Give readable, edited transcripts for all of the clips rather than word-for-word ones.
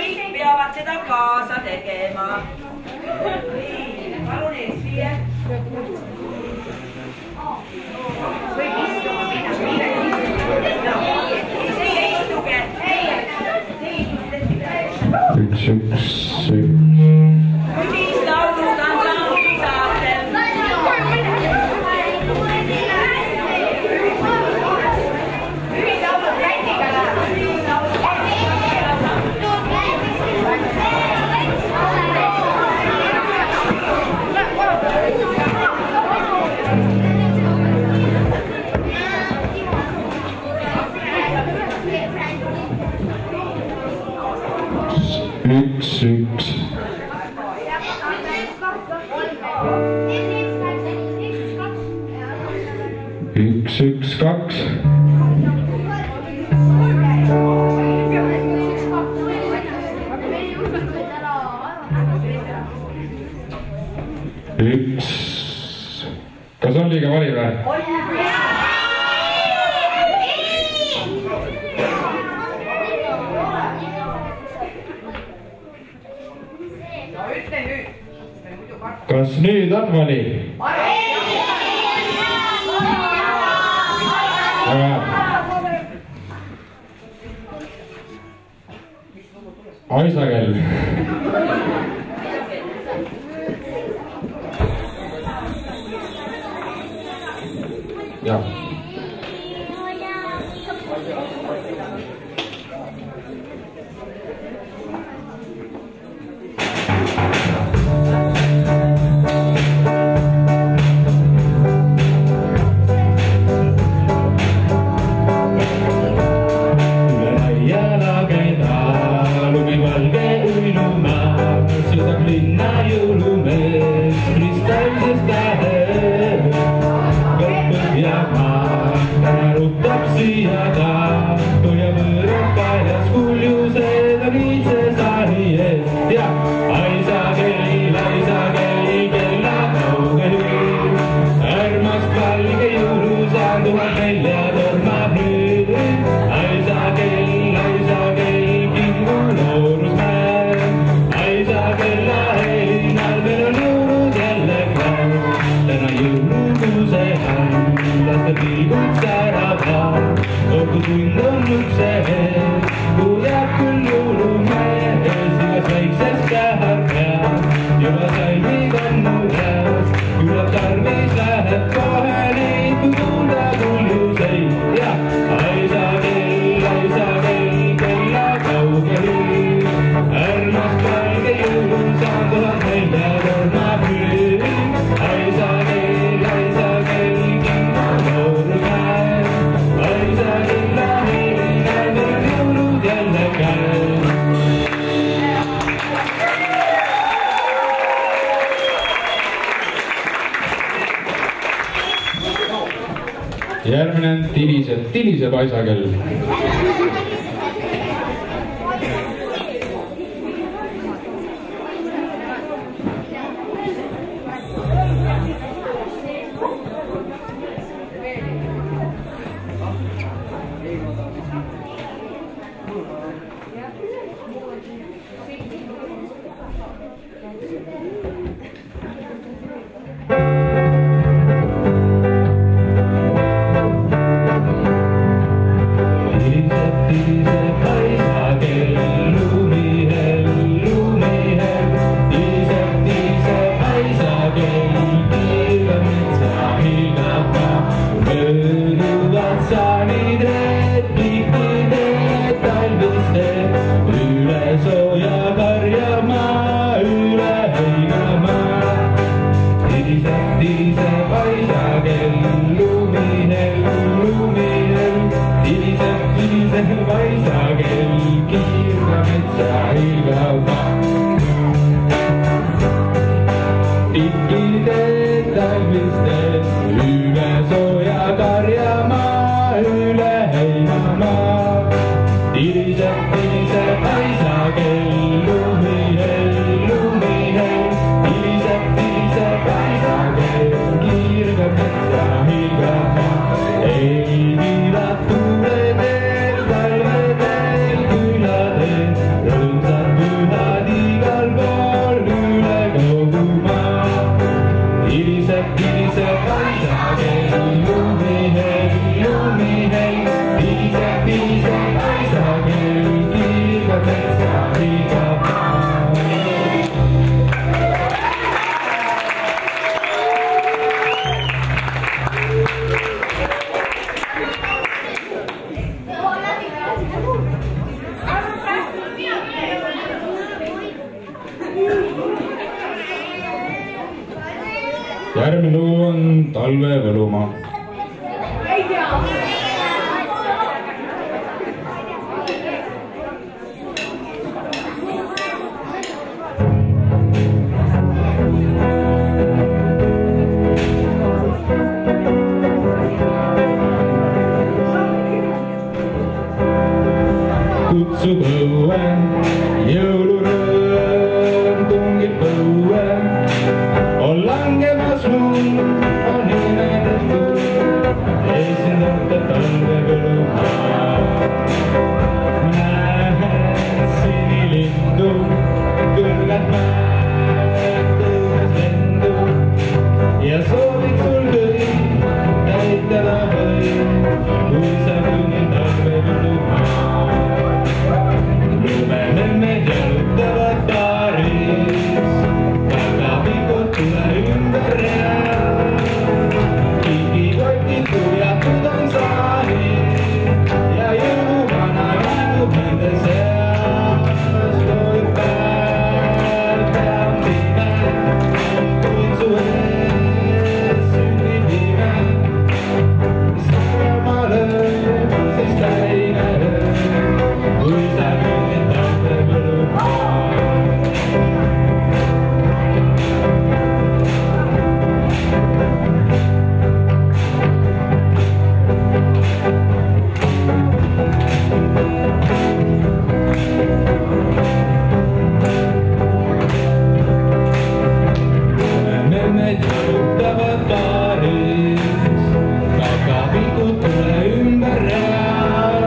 kõik peavad seda kaasa tegema. Nii, palun ees viie. Võib istuma minna. Siia istuge. Üks. Ühislaulud on saanud saatel. Ühislaulud Lätiga läheb. Üks. Üks, kaks. Üks. Kas on liiga vali või? Kas nüüd on vali? Aisakell. Jah. Järgmine tiliseb aisakell. järgmine lugu on Talve Võlumaa. Kutsub õue, jõulurõõm tungib põue, on langemas lund, on imedetud, esindab Talve Võlumaa. Näed sinilindu, kõrged mäed tõuses lendu ja soovid sul kõik täitada võid, kui sa kõnnid Talve Võlumaa. Lumememmed jalutavad baaris, tagapikud tule ümber jää. Kingikotid tuiatud on saalis ja jõuluvana liigub nende seas. Loeb päev, päev pime, kuid su ees sünnib ime. Sarama lööb, siis täine lööb, kui sa kõnnid Talve Võlumaa. Memmed jalutavad baaris, tagapikud tule ümber jää.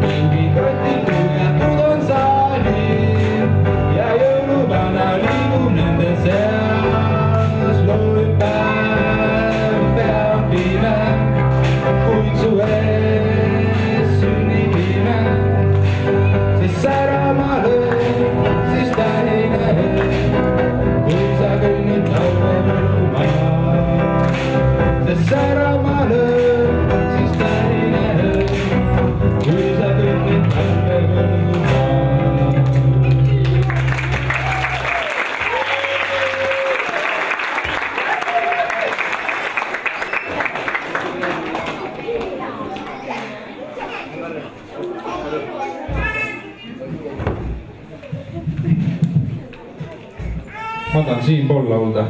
Kingikotid tuiatud on saalis ja jõuluvana liigub nende seas. Loeb päev, päev pime, kuid su ees sünnib ime. Siis särama lööb, siis täine lööb, kui sa kõnnid Talve Võlumaa. Siis särama lööb, siis täine lööb, kui sa kõnnid Talve Võlumaa. Ma tahan siinpool laulda.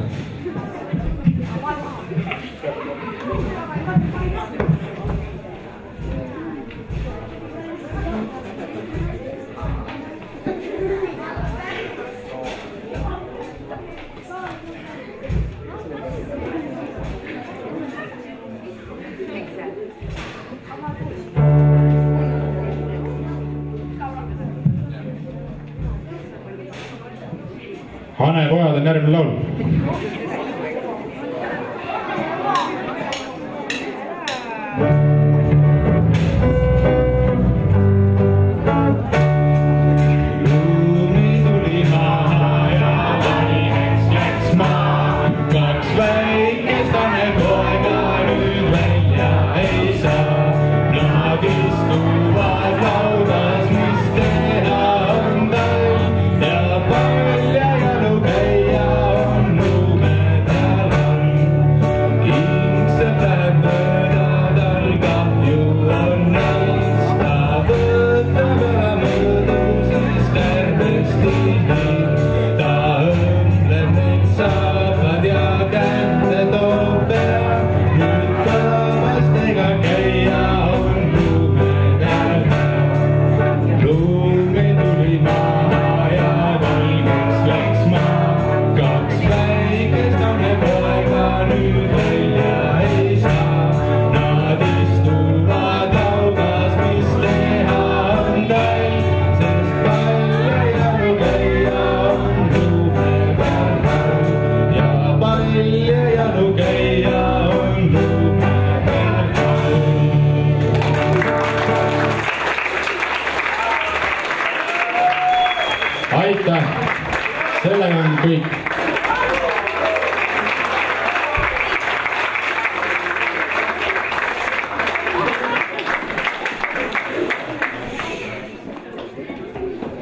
Hanepojad on järgmine laul. Lumi tuli maha ja valgeks läks maa. Kaks väikest hanepoega nüüd välja ei saa. Nad istuvad laudas, mis teha on tal ja palja janu käia on lumedal all. Kingseb läheb mööda, tal kahju on neist. Ta võtab üle mõõdu, siis tervesti nii. Ta õmbleb neid saabad ja kätte toob pea. Nüüd kõvastega käia on lumedal hea. Lumi tuli maha ja valgeks läks maa. Kaks väikest hanepoega nüüd välja ei saa. Nad istuvad laudas, mis teha on tal, sest palja janu käia on lumedal all. Ja palja janu käia on lumedal all. Aitäh! Sellega on kõik.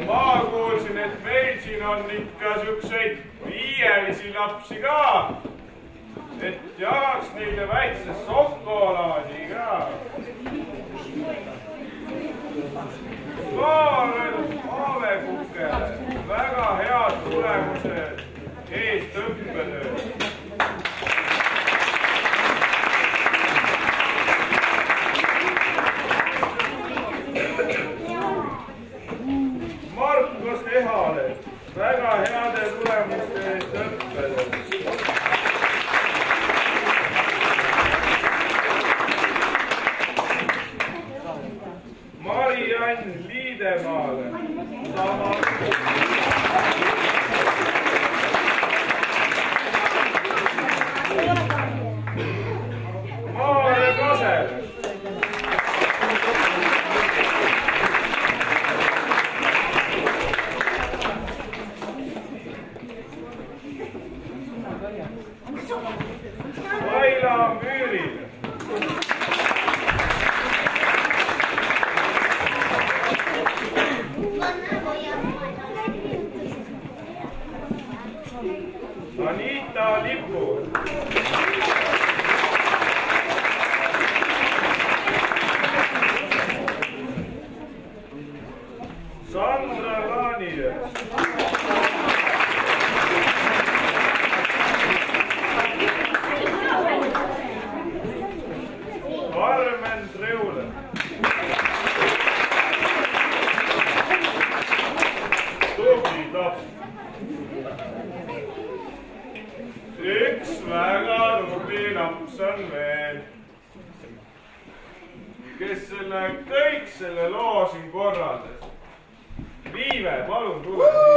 Ma kuulsin, et meil siin on ikka siukseid viielisi lapsi ka. et jagaks neile väikse šokolaadi ka. Kaarel Aavekukele väga head tulemused eest õppetööd. Markus Ehale väga heade tulemuste eest õppetööd. Mari-Ann Liidemaale sama. Maare Kasele. Vaila Müürile. Anita Lipur. Sandra Laanijärv. Karmen Treule. Tubli taps. Üks väga tubli laps on veel, kes kõik selle loo siin korraldas. Viive, palun tule siia.